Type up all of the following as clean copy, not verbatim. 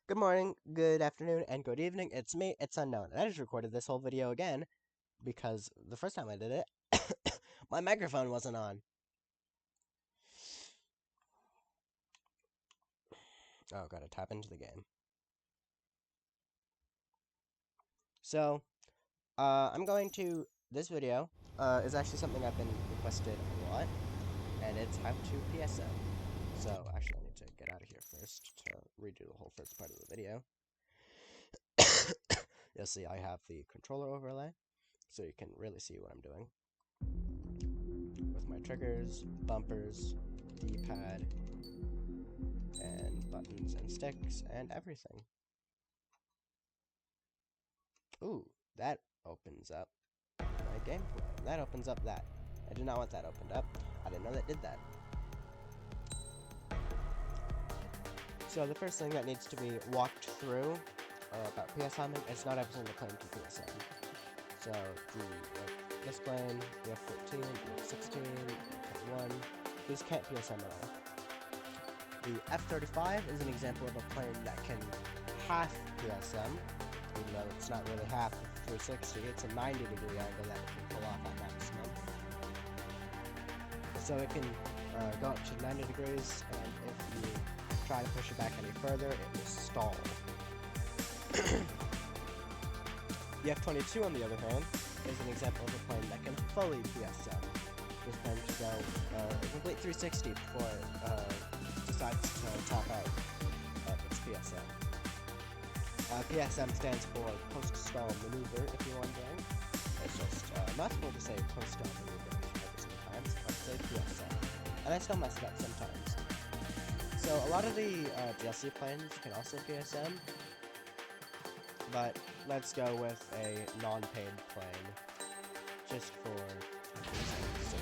Good morning, good afternoon, and good evening. It's me, it's Unknown. And I just recorded this whole video again because the first time I did it, my microphone wasn't on. Oh, gotta tap into the game. So, I'm going to. This video is actually something I've been requested a lot, and it's how to PSM. So, actually, I need to get out of here first to redo the whole first part of the video. You'll see I have the controller overlay, so you can really see what I'm doing. With my triggers, bumpers, D-pad, and buttons and sticks, and everything. Ooh, that opens up my gameplay. That opens up that. I did not want that opened up. I didn't know that did that. So the first thing that needs to be walked through about PSMing, it's not every single plane can PSM. So this plane, the F-14, the F-16, F-1, these can't PSM at all. The F-35 is an example of a plane that can half PSM, even though it's not really half of 360, it's a 90-degree angle that it can pull off at maximum. So it can go up to 90 degrees, and if you try to push it back any further, it will stall. The F-22, on the other hand, is an example of a plane that can fully PSM. This plane can go a complete 360 before it decides to top out its PSM. PSM stands for post-stall maneuver, if you're wondering. It's just mouthful to say post-stall maneuver every single time, so I say PSM. And I still mess it up sometimes. So a lot of the DLC planes can also PSM, but let's go with a non-paid plane, just for sake.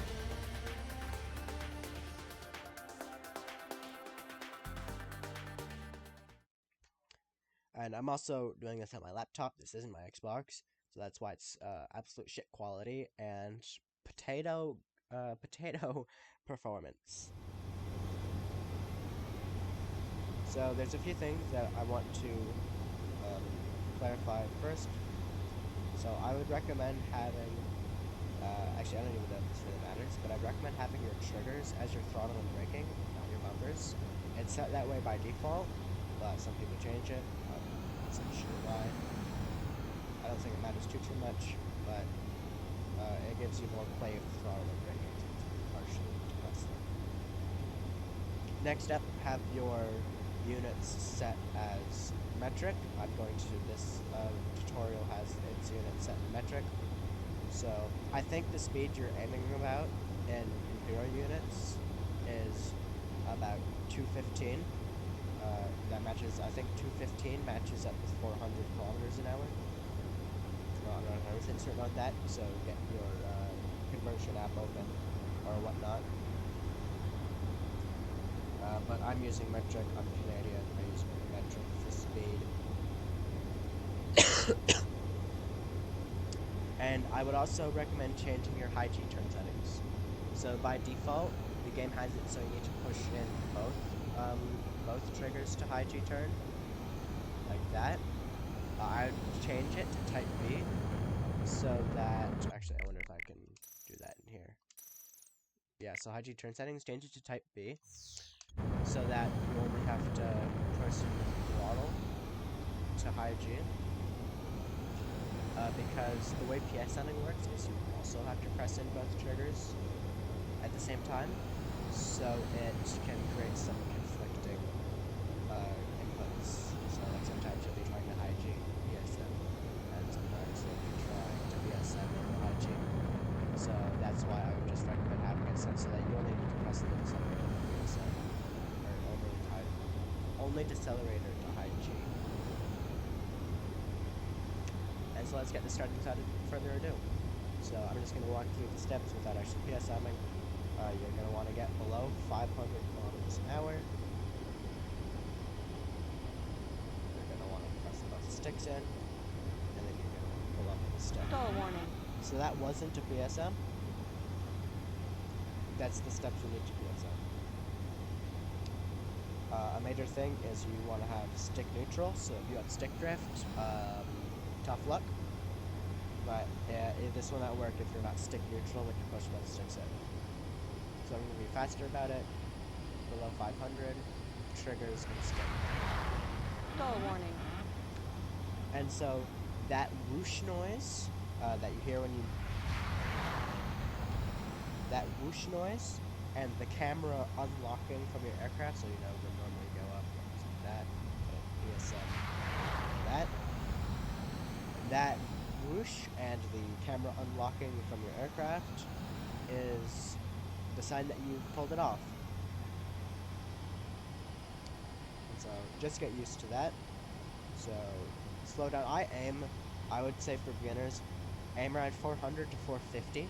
And I'm also doing this on my laptop. This isn't my Xbox, so that's why it's absolute shit quality and potato performance. So there's a few things that I want to clarify first. So I would recommend having, actually I don't even know if this really matters, but I'd recommend having your triggers as your throttle and braking, not your bumpers. It's set that way by default, but some people change it. I'm not sure why. I don't think it matters too much, but it gives you more play of the throttle and braking to partially depress them. Next up, have your units set as metric. I'm going to, this tutorial has its units set in metric. So I think the speed you're aiming about in Imperial units is about 215. That matches, I think 215 matches up with 400 kilometers an hour. I'm not 100% certain on that, so get your conversion app open or whatnot. But I'm using metric, I'm Canadian, I use metric for speed. And I would also recommend changing your high G turn settings. So by default, the game has it so you need to push in both triggers to high G turn, like that. I would change it to type B, so that, actually I wonder if I can do that in here. Yeah, so high G turn settings, change it to type B, so that you only have to press the throttle to high G. Because the way PSMing works is you also have to press in both triggers at the same time, so it can create some conflicting inputs. So like sometimes you'll be trying to high G PSM, and sometimes you'll be trying to PSM and high G. So that's why I would just recommend having it set so that you only need to press the accelerator to PSM, or only decelerator to high G. And so let's get this started without further ado. So I'm just going to walk through the steps without actually PSMing. You're going to want to get below 500 kilometers an hour. You're going to want to press both sticks in, and then you're going to want to pull up the stick. Stall warning. So that wasn't a PSM. That's the steps you need to PSM. A major thing is you want to have stick neutral, so if you have stick drift, tough luck. But this will not work if you're not stick neutral when you push both sticks in. So I'm going to be faster about it. Below 500, triggers and stick. Stall warning. And so that whoosh noise that you hear when you... That whoosh noise and the camera unlocking from your aircraft, so you know would normally go up like that, PSM, that whoosh and the camera unlocking from your aircraft is the sign that you've pulled it off. And so just get used to that. So slow down. I would say for beginners, aim around 400 to 450.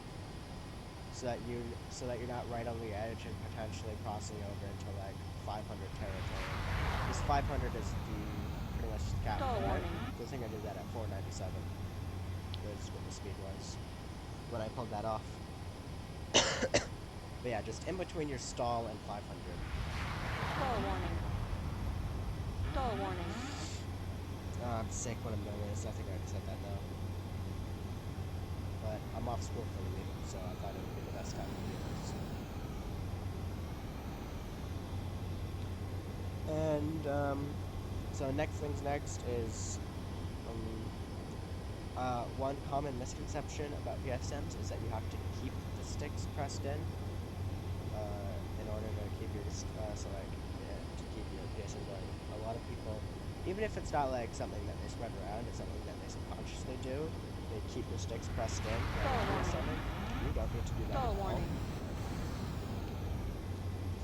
So that you're not right on the edge and potentially crossing over into like 500 territory. This 500 is pretty much the cap. I think I did that at 497. Was what the speed was when I pulled that off. But yeah, just in between your stall and 500. Stall warning. Stall warning. I'm sick when I'm doing this. I think I already said that though. But I'm off school for the week, so I thought it would be the best time to do this. And so next things next is one common misconception about PSMs is that you have to keep the sticks pressed in order to keep your to keep your PSM going. A lot of people, even if it's not like something that they spread around, it's something that they subconsciously do. They keep your sticks pressed in. You don't need to do that at all.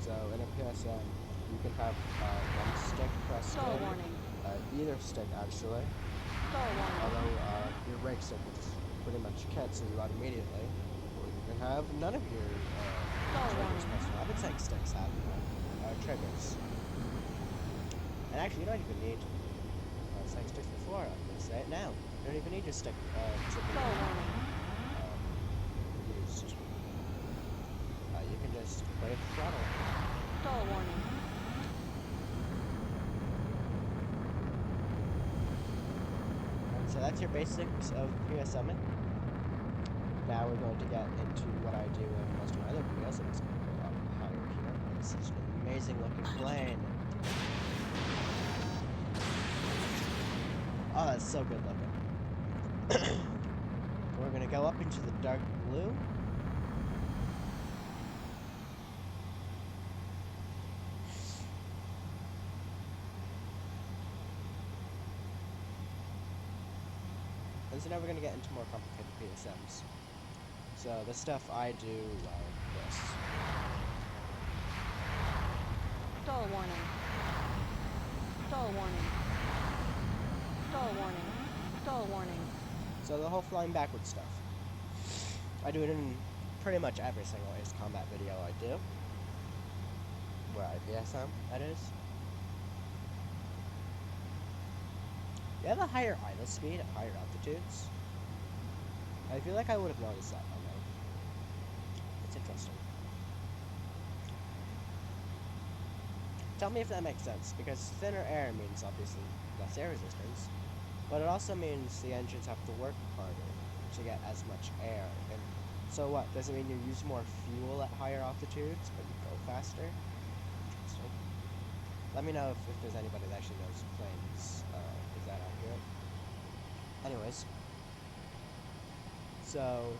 So in a PSM, you can have one stick pressed in. Either stick actually. Although your brake stick will just pretty much cancel you out immediately. Or you can have none of your triggers pressed in. I've been saying sticks have triggers. And actually, you don't even need... I was saying sticks before, I'm going to say it now. You don't even need your stick to be used. You can just play with the throttle. Stall warning. And so that's your basics of PSMing. Now we're going to get into what I do in most of my other videos. I'm just going to go up higher here. This is an amazing looking plane. Oh, that's so good looking. We're going to go up into the dark blue. And so now we're going to get into more complicated PSMs. So the stuff I do, well, this. Stall warning. Stall warning. Stall warning. Stall warning. So the whole flying backwards stuff. I do it in pretty much every single ace combat video I do. Where I PSM, that is. You have a higher idle speed at higher altitudes. I feel like I would have noticed that by now. It's interesting. Tell me if that makes sense, because thinner air means obviously less air resistance, but it also means the engines have to work harder to get as much air. And so what? Does it mean you use more fuel at higher altitudes, but you go faster? Interesting. Let me know if there's anybody that actually knows planes. Is that accurate? Anyways. So,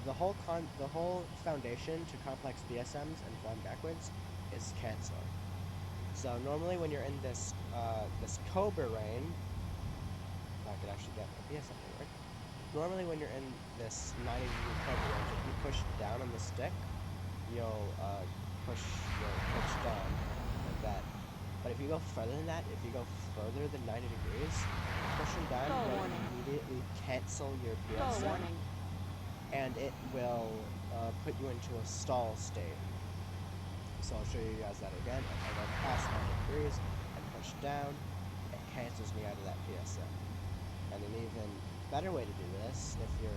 the whole foundation to complex PSMs and flying backwards is cancel. So normally when you're in this this Cobra rain, if I could actually get my PSM to work. Normally when you're in this 90-degree Cobra range, if you push down on the stick, you'll push down like that. But if you go further than that, if you go further than 90 degrees, pushing down will immediately cancel your PSM, and it will put you into a stall state. So I'll show you guys that again. If I go past 90 degrees and push down, it cancels me out of that PSM. And an even better way to do this, if you're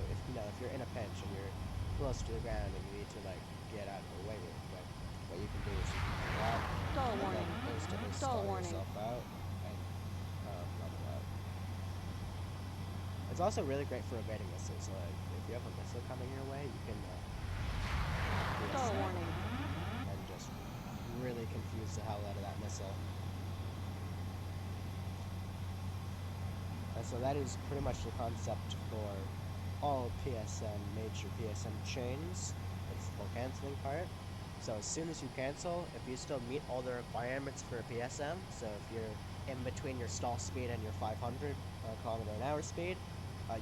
in a pinch and you're close to the ground and you need to like get out of the way real quick, what you can do is you can do that, Stall and then warning. instantly Stall stall warning. yourself out and level out. It's also really great for evading missiles. So if you have a missile coming your way, you can Stall PSM warning. and just really confuse the hell out of that missile. And so that is pretty much the concept for all PSM, major PSM chains. It's the full canceling part. So as soon as you cancel, if you still meet all the requirements for a PSM, so if you're in between your stall speed and your 500 kilometer an hour speed,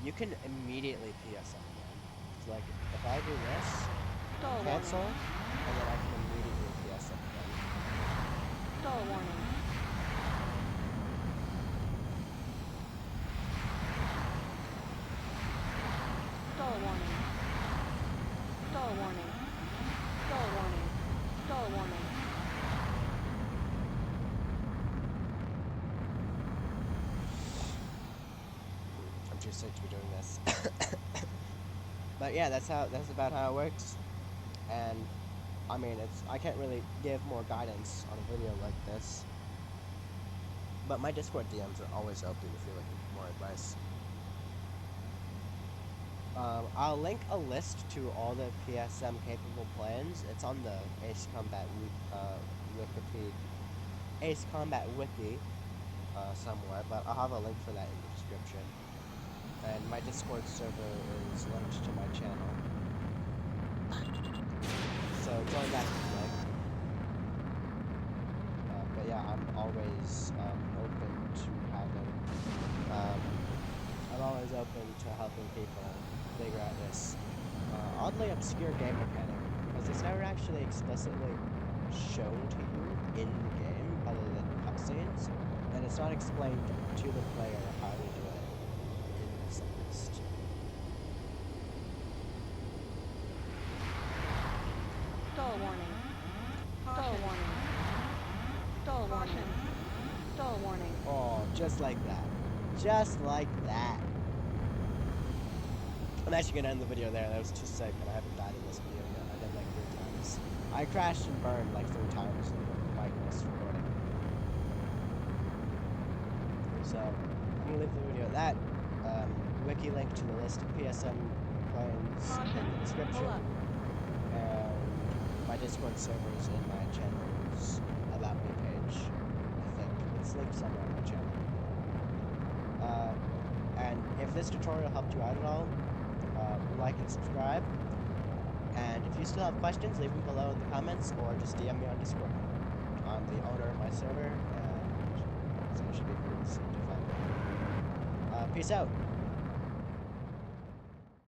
you can immediately PSM again. So like if I do this, Stall cancel, warning. and then I can immediately PSM again. Stall warning. Stall warning. Stall warning. Stall warning. Stall warning. I'm too sick to be doing this. But yeah, that's about how it works. And I mean, I can't really give more guidance on a video like this. But my Discord DMs are always open if you're looking for more advice. I'll link a list to all the PSM capable plans. It's on the Ace Combat Ace Combat Wiki somewhere, but I'll have a link for that in the description. And my Discord server is linked to my channel. So join that if you like. But yeah, I'm always open to having. I'm always open to helping people figure out this oddly obscure game mechanic because it's never actually explicitly shown to you in the game other than cutscenes, and it's not explained to the player how to do it in this list. Stall warning. Stall warning. Stall warning. Stall warning. Oh, just like that. Just like that. I'm actually gonna end the video there. That was too sick, and I haven't died in this video yet. I did like 3 times. I crashed and burned like 3 times in this recording. So, I'm gonna leave the video at that. Wiki link to the list of PSM plans in the description. And my Discord servers and my channel's About Me page. I think it's linked somewhere on my channel. And if this tutorial helped you out at all, like and subscribe. And if you still have questions, leave them below in the comments or just DM me on Discord. I'm the owner of my server, and so it should be pretty easy to find me. Peace out.